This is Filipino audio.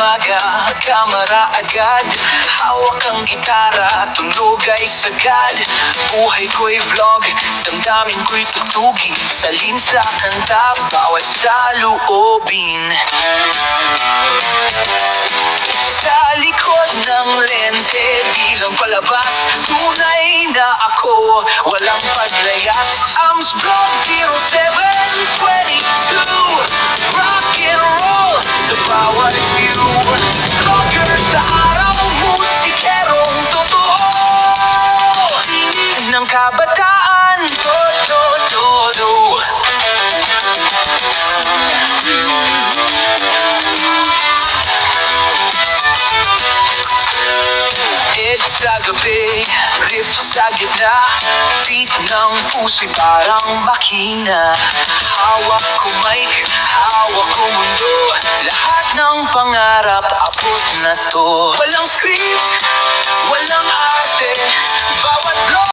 umaga, kamera agad. Hawak ang gitara, tunog ay sagad. Buhay ko'y vlog, damdamin ko'y tutugin. Salin sa kanta, bawat saloobin. Sa likod ng lente, di lang palabas. Tunay na ako, walang paglayas. Ams Vlog 0722, rock and roll sa bawat view. Vlogger sa araw, musikerong totoo. Tinig ng kabataan, todo. Sa gabi, riff sa gitna, beat ng puso'y parang makina. Hawak ko mic, hawak ko mundo, lahat ng pangarap abot na to. Walang script,